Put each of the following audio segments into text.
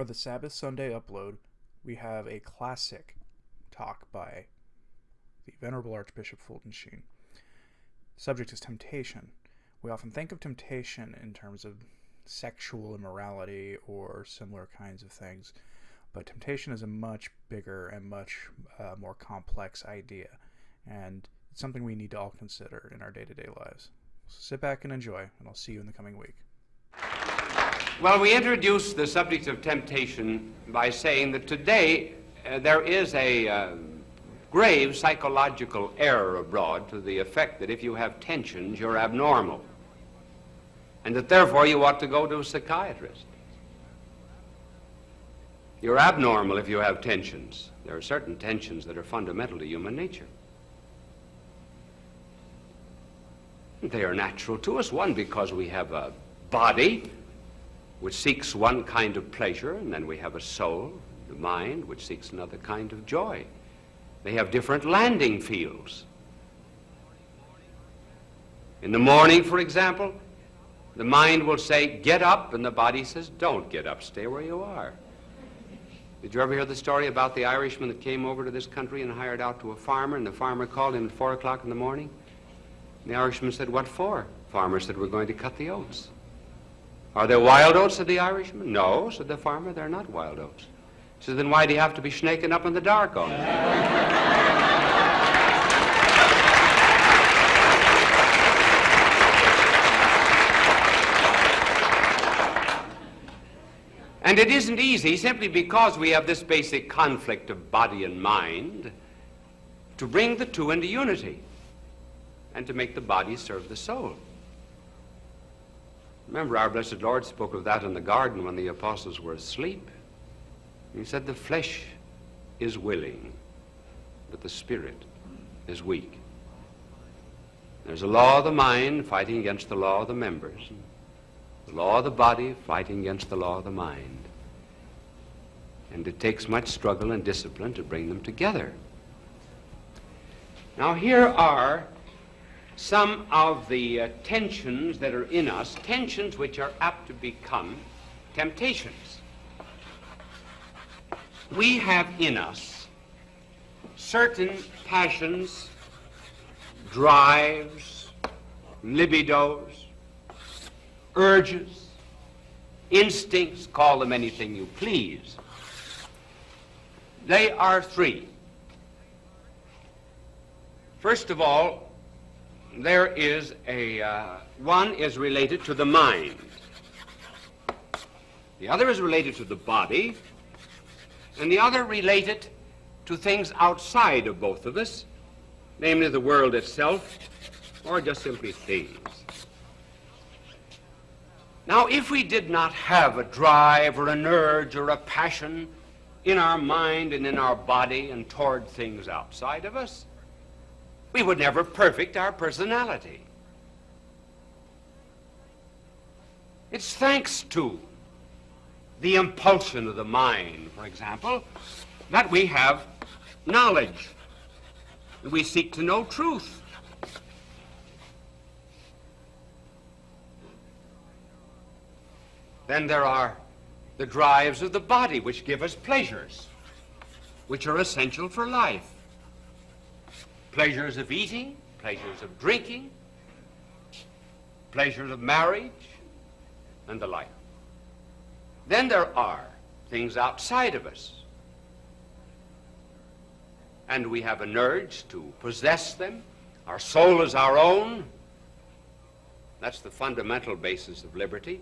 For the Sabbath Sunday upload, we have a classic talk by the Venerable Archbishop Fulton Sheen. Subject is temptation. We often think of temptation in terms of sexual immorality or similar kinds of things, but temptation is a much bigger and much more complex idea, and it's something we need to all consider in our day-to-day lives. So sit back and enjoy, and I'll see you in the coming week. Well, we introduced the subject of temptation by saying that today there is a grave psychological error abroad to the effect that if you have tensions, you're abnormal, and that therefore you ought to go to a psychiatrist. You're abnormal if you have tensions. There are certain tensions that are fundamental to human nature. They are natural to us, one, because we have a body which seeks one kind of pleasure, and then we have a soul, the mind, which seeks another kind of joy. They have different landing fields. In the morning, for example, the mind will say, get up, and the body says, don't get up, stay where you are. Did you ever hear the story about the Irishman that came over to this country and hired out to a farmer, and the farmer called him at 4 o'clock in the morning? And the Irishman said, what for? The farmer said, we're going to cut the oats. Are there wild oats, said the Irishman. No, said the farmer, they're not wild oats. He said, then why do you have to be snaking up in the dark all day? And it isn't easy, simply because we have this basic conflict of body and mind, to bring the two into unity and to make the body serve the soul. Remember, our blessed Lord spoke of that in the garden when the apostles were asleep. He said, the flesh is willing, but the spirit is weak. There's a law of the mind fighting against the law of the members, the law of the body fighting against the law of the mind. And it takes much struggle and discipline to bring them together. Now, here are some of the tensions that are in us, tensions which are apt to become temptations. We have in us certain passions, drives, libidos, urges, instincts, call them anything you please. They are three. First of all, there is one is related to the mind. The other is related to the body, and the other related to things outside of both of us, namely the world itself, or just simply things. Now, if we did not have a drive or an urge or a passion in our mind and in our body and toward things outside of us, we would never perfect our personality. It's thanks to the impulsion of the mind, for example, that we have knowledge. We seek to know truth. Then there are the drives of the body, which give us pleasures, which are essential for life. Pleasures of eating, pleasures of drinking, pleasures of marriage, and the like. Then there are things outside of us, and we have an urge to possess them. Our soul is our own. That's the fundamental basis of liberty.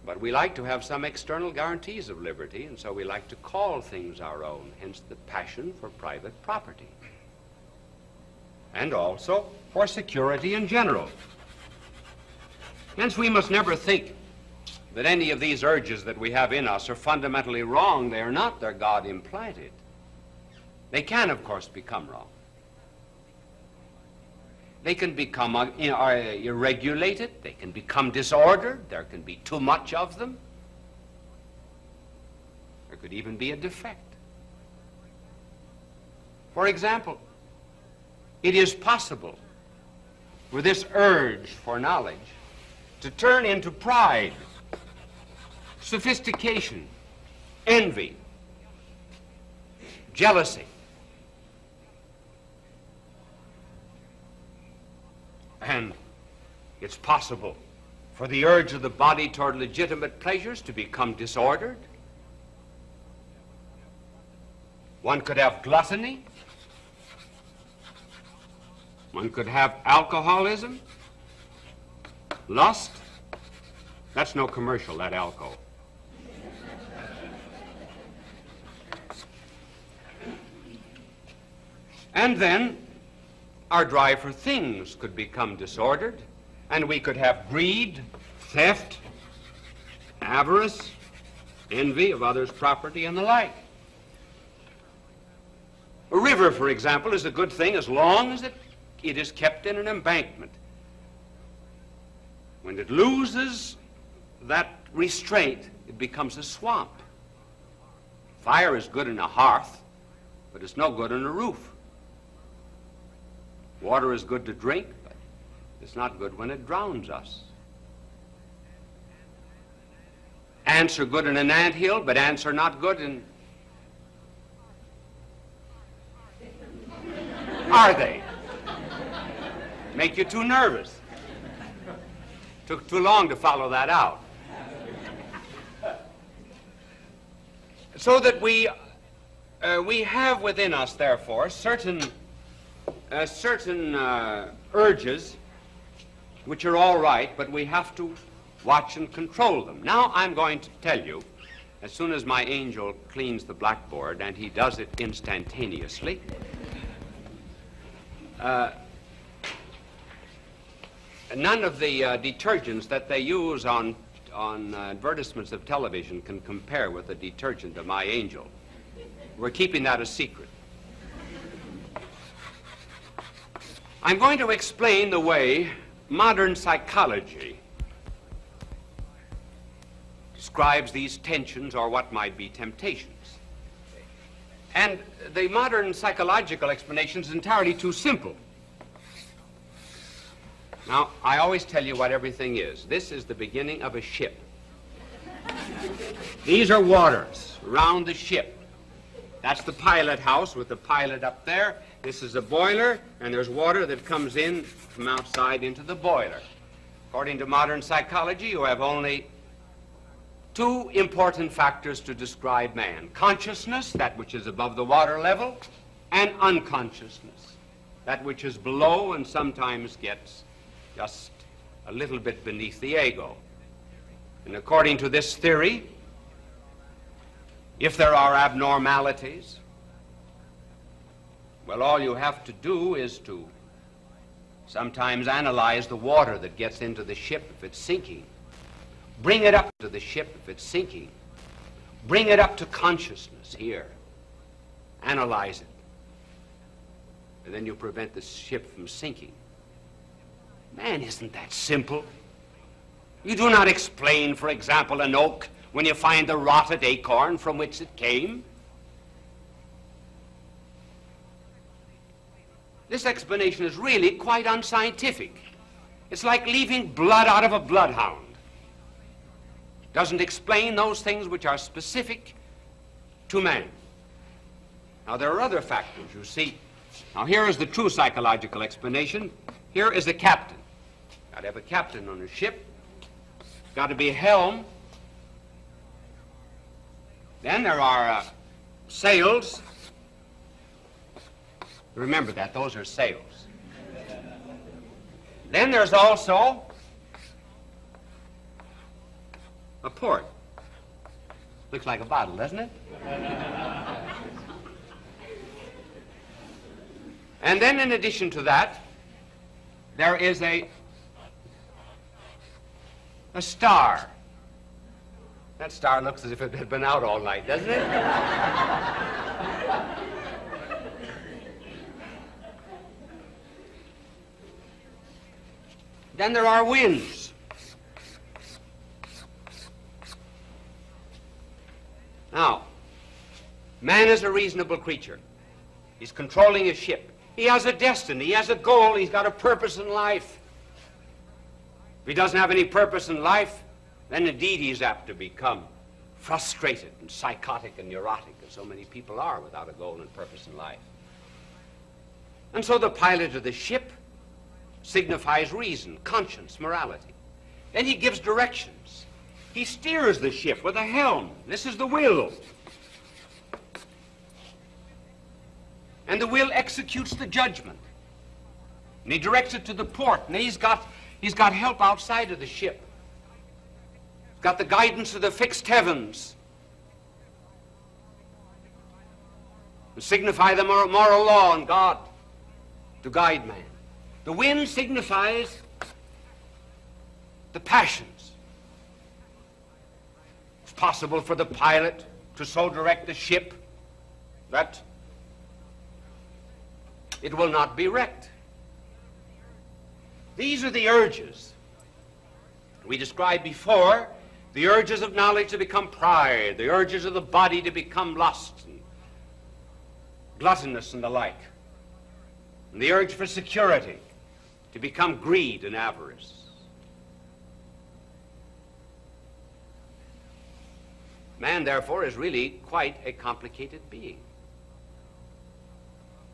But we like to have some external guarantees of liberty, and so we like to call things our own, hence the passion for private property. And also for security in general. Hence, we must never think that any of these urges that we have in us are fundamentally wrong. They are not. They're God-implanted. They can, of course, become wrong. They can become irregulated. They can become disordered. There can be too much of them. There could even be a defect. For example, it is possible for this urge for knowledge to turn into pride, sophistication, envy, jealousy. And it's possible for the urge of the body toward legitimate pleasures to become disordered. One could have gluttony. One could have alcoholism, lust. That's no commercial, that alcohol. And then our drive for things could become disordered, and we could have greed, theft, avarice, envy of others' property, and the like. A river, for example, is a good thing as long as it is kept in an embankment. When it loses that restraint, it becomes a swamp. Fire is good in a hearth, but it's no good in a roof. Water is good to drink, but it's not good when it drowns us. Ants are good in an anthill, but ants are not good in... Are they? Make you too nervous. Took too long to follow that out. So that we have within us, therefore, certain urges which are all right, but we have to watch and control them. Now I'm going to tell you, as soon as my angel cleans the blackboard, and he does it instantaneously, none of the detergents that they use on advertisements of television can compare with the detergent of my angel. We're keeping that a secret. I'm going to explain the way modern psychology describes these tensions or what might be temptations. And the modern psychological explanation is entirely too simple. Now, I always tell you what everything is. This is the beginning of a ship. These are waters around the ship. That's the pilot house with the pilot up there. This is a boiler, and there's water that comes in from outside into the boiler. According to modern psychology, you have only two important factors to describe man: consciousness, that which is above the water level, and unconsciousness, that which is below and sometimes gets just a little bit beneath the ego. And according to this theory, if there are abnormalities, well, all you have to do is to sometimes analyze the water that gets into the ship if it's sinking. Bring it up to the ship if it's sinking. Bring it up to consciousness here. Analyze it. And then you prevent the ship from sinking. Man, isn't that simple? You do not explain, for example, an oak when you find the rotted acorn from which it came. This explanation is really quite unscientific. It's like leaving blood out of a bloodhound. Doesn't explain those things which are specific to man. Now, there are other factors, you see. Now, here is the true psychological explanation. Here is the captain. Got to have a captain on a ship. Got to be a helm. Then there are sails. Remember that, those are sails. Then there's also a port. Looks like a bottle, doesn't it? And then in addition to that, there is a star. That star looks as if it had been out all night, doesn't it? Then there are winds. Now, man is a reasonable creature. He's controlling a ship. He has a destiny. He has a goal. He's got a purpose in life. If he doesn't have any purpose in life, then indeed he's apt to become frustrated and psychotic and neurotic, as so many people are without a goal and purpose in life. And so the pilot of the ship signifies reason, conscience, morality. Then he gives directions. He steers the ship with a helm. This is the will. And the will executes the judgment. And he directs it to the port. And he's got help outside of the ship. He's got the guidance of the fixed heavens. To signify the moral law and God to guide man. The wind signifies the passions. It's possible for the pilot to so direct the ship that it will not be wrecked. These are the urges we described before, the urges of knowledge to become pride, the urges of the body to become lust and gluttonous and the like, and the urge for security to become greed and avarice. Man, therefore, is really quite a complicated being.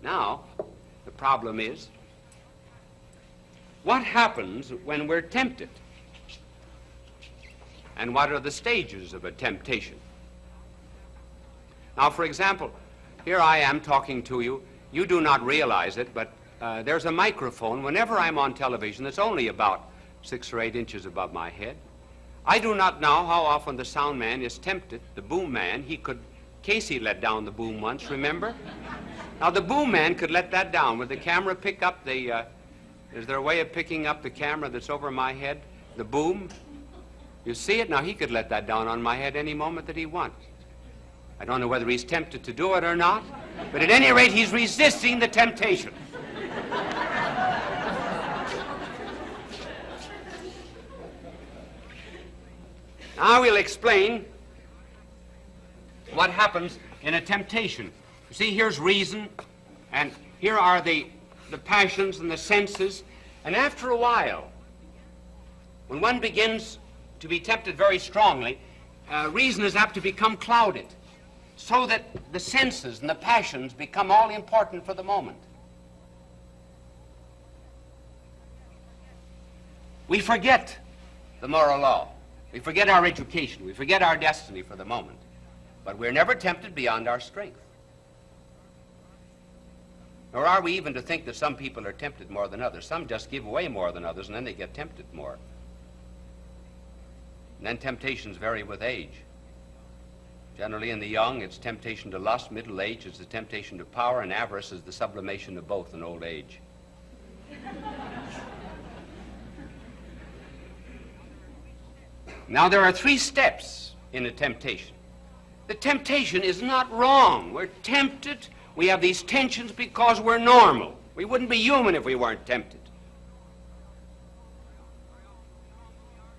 Now, the problem is, what happens when we're tempted? And what are the stages of a temptation? Now, for example, here I am talking to you. You do not realize it, but there's a microphone whenever I'm on television that's only about 6 or 8 inches above my head. I do not know how often the sound man is tempted, the boom man. Casey let down the boom once, remember? Now, the boom man could let that down. Would the camera pick up the, is there a way of picking up the camera that's over my head, the boom? You see it? Now, he could let that down on my head any moment that he wants. I don't know whether he's tempted to do it or not, but at any rate, he's resisting the temptation. Now we'll explain what happens in a temptation. You see, here's reason, and here are the passions and the senses, and after a while, when one begins to be tempted very strongly, reason is apt to become clouded, so that the senses and the passions become all important for the moment. We forget the moral law. We forget our education. We forget our destiny for the moment. But we're never tempted beyond our strength. Nor are we even to think that some people are tempted more than others. Some just give away more than others, and then they get tempted more. And then temptations vary with age. Generally in the young, it's temptation to lust. Middle age, it's the temptation to power, and avarice is the sublimation of both in old age. Now, there are 3 steps in a temptation. The temptation is not wrong. We're tempted. We have these tensions because we're normal. We wouldn't be human if we weren't tempted.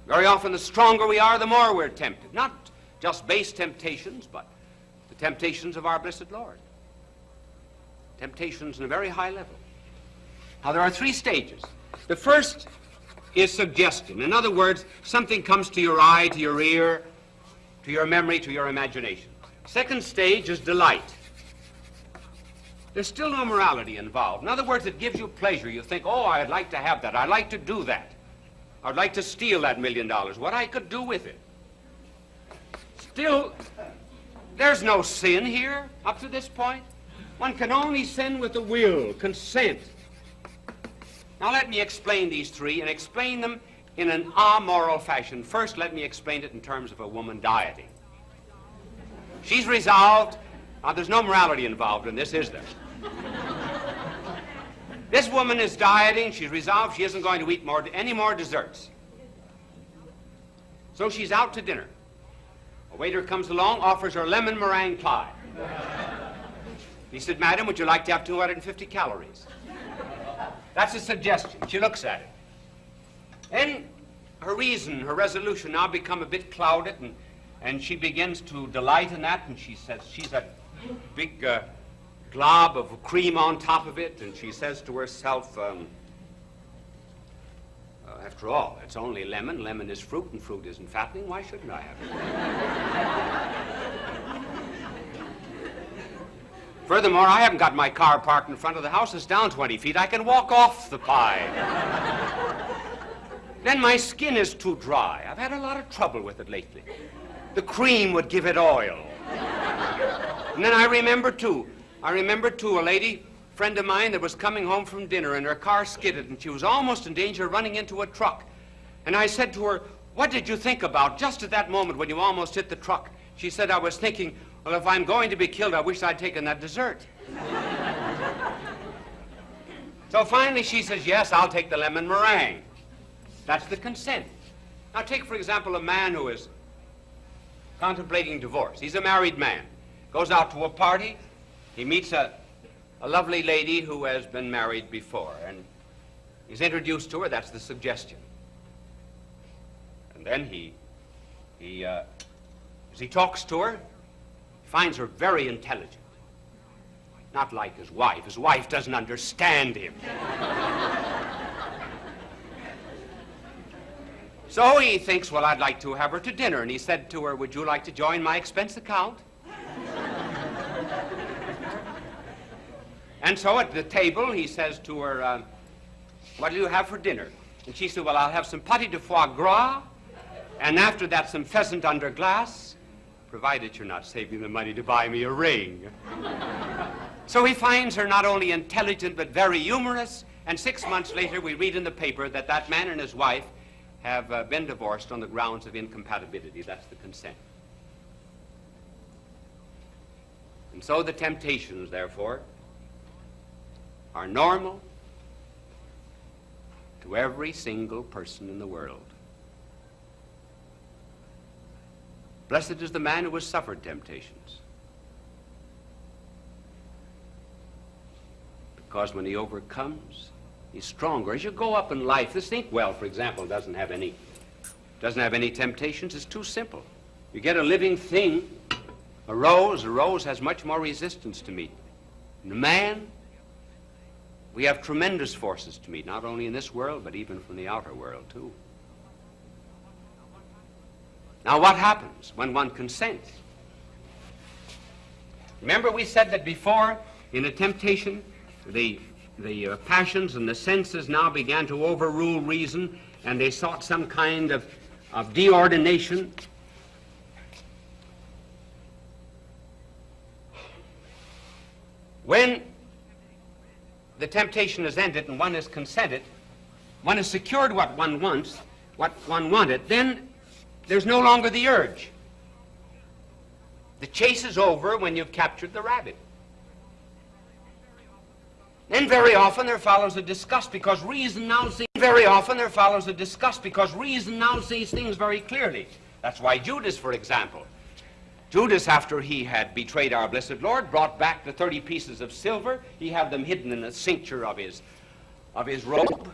Very often, the stronger we are, the more we're tempted. Not just base temptations, but the temptations of our blessed Lord. Temptations in a very high level. Now, there are 3 stages. The first is suggestion. In other words, something comes to your eye, to your ear, to your memory, to your imagination. Second stage is delight. There's still no morality involved. In other words, it gives you pleasure. You think, oh, I'd like to have that. I'd like to do that. I'd like to steal that $1 million. What I could do with it. Still, there's no sin here up to this point. One can only sin with the will, consent. Now let me explain these 3 and explain them in an amoral fashion. First, let me explain it in terms of a woman dieting. She's resolved. Now, there's no morality involved in this, is there? This woman is dieting. She's resolved she isn't going to eat any more desserts. So she's out to dinner. A waiter comes along, offers her lemon meringue pie. He said, "Madam, would you like to have 250 calories?" That's a suggestion. She looks at it. Then her reason, her resolution now become a bit clouded, and she begins to delight in that, and she says, she's a big glob of cream on top of it, and she says to herself, After all, it's only lemon. Lemon is fruit, and fruit isn't fattening. Why shouldn't I have it? Furthermore, I haven't got my car parked in front of the house. It's down 20 feet. I can walk off the pie. Then my skin is too dry. I've had a lot of trouble with it lately. The cream would give it oil. And then I remember, too, a lady friend of mine that was coming home from dinner, and her car skidded, and she was almost in danger of running into a truck. And I said to her, "What did you think about just at that moment when you almost hit the truck?" She said, "I was thinking, well, if I'm going to be killed, I wish I'd taken that dessert." So finally she says, "Yes, I'll take the lemon meringue." That's the consent. Now take, for example, a man who is contemplating divorce. He's a married man. Goes out to a party. He meets a lovely lady who has been married before, and he's introduced to her. That's the suggestion. And then as he talks to her, he finds her very intelligent. Not like his wife. His wife doesn't understand him. So he thinks, well, I'd like to have her to dinner, and he said to her, "Would you like to join my expense account?" And so at the table, he says to her, "What do you have for dinner?" And she said, "Well, I'll have some pâté de foie gras, and after that, some pheasant under glass, provided you're not saving the money to buy me a ring." So he finds her not only intelligent, but very humorous, and 6 months later, we read in the paper that that man and his wife have been divorced on the grounds of incompatibility. That's the consent. And so the temptations, therefore, are normal to every single person in the world. Blessed is the man who has suffered temptations, because when he overcomes, he's stronger. As you go up in life, this inkwell, for example, doesn't have any temptations. It's too simple. You get a living thing, a rose has much more resistance to meet. And a man, we have tremendous forces to meet, not only in this world, but even from the outer world, too. Now, what happens when one consents? Remember, we said that before, in a temptation, the passions and the senses now began to overrule reason, and they sought some kind of deordination. When the temptation is ended and one has consented, one has secured what one wants, what one wanted, then there's no longer the urge. The chase is over when you've captured the rabbit. Then very often there follows a disgust because reason now sees things very clearly. That's why Judas, for example, after he had betrayed our blessed Lord, brought back the 30 pieces of silver. He had them hidden in the cincture of his robe,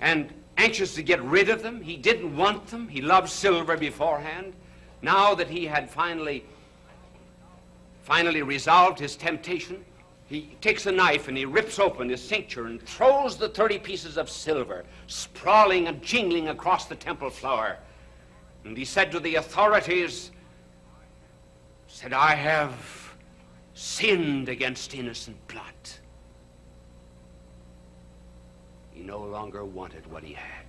and anxious to get rid of them. He didn't want them. He loved silver beforehand. Now that he had finally resolved his temptation, he takes a knife and he rips open his cincture and throws the 30 pieces of silver sprawling and jingling across the temple floor. And he said to the authorities, "I have sinned against innocent blood." He no longer wanted what he had.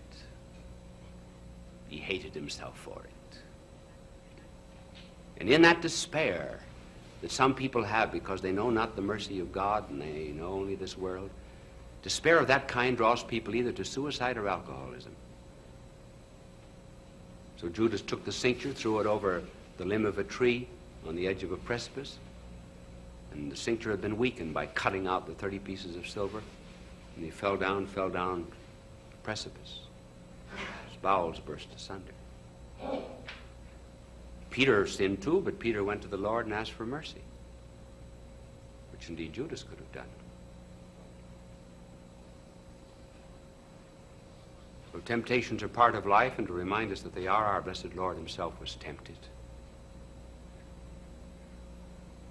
He hated himself for it. And in that despair that some people have because they know not the mercy of God and they know only this world, despair of that kind draws people either to suicide or alcoholism. So Judas took the cincture, threw it over the limb of a tree on the edge of a precipice, and the cincture had been weakened by cutting out the 30 pieces of silver, and he fell down the precipice. His bowels burst asunder. Peter sinned too, but Peter went to the Lord and asked for mercy, which indeed Judas could have done. So temptations are part of life, and to remind us that they are, our blessed Lord himself was tempted.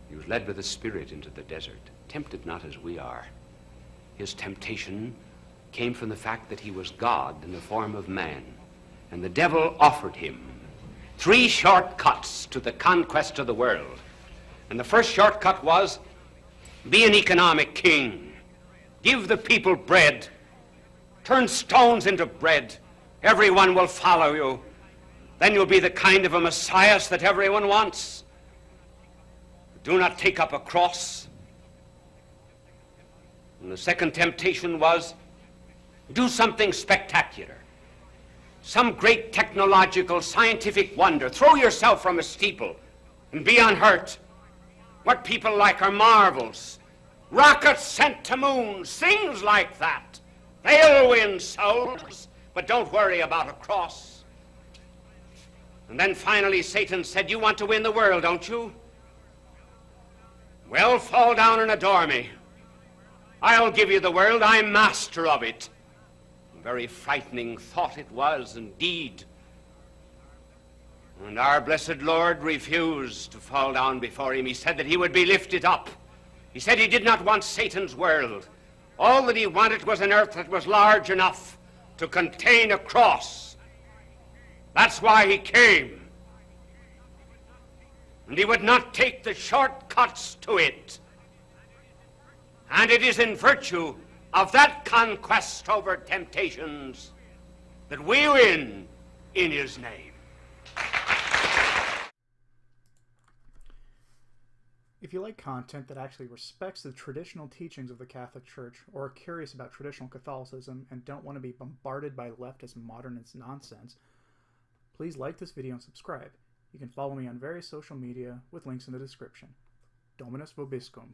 He was led by the Spirit into the desert, tempted not as we are. His temptation came from the fact that he was God in the form of man. And the devil offered him 3 shortcuts to the conquest of the world. And the first shortcut was, be an economic king. Give the people bread. Turn stones into bread. Everyone will follow you. Then you'll be the kind of a Messiah that everyone wants. Do not take up a cross. And the second temptation was, do something spectacular. Some great technological, scientific wonder. Throw yourself from a steeple and be unhurt. What people like are marvels. Rockets sent to moons, things like that. They'll win souls, but don't worry about a cross. And then finally Satan said, you want to win the world, don't you? Well, fall down and adore me. I'll give you the world. I'm master of it. A very frightening thought it was, indeed. And our blessed Lord refused to fall down before him. He said that he would be lifted up. He said he did not want Satan's world. All that he wanted was an earth that was large enough to contain a cross. That's why he came. And he would not take the shortcuts to it. And it is in virtue of that conquest over temptations that we win in his name. If you like content that actually respects the traditional teachings of the Catholic Church, or are curious about traditional Catholicism and don't want to be bombarded by leftist modernist nonsense, please like this video and subscribe. You can follow me on various social media with links in the description. Dominus Vobiscum.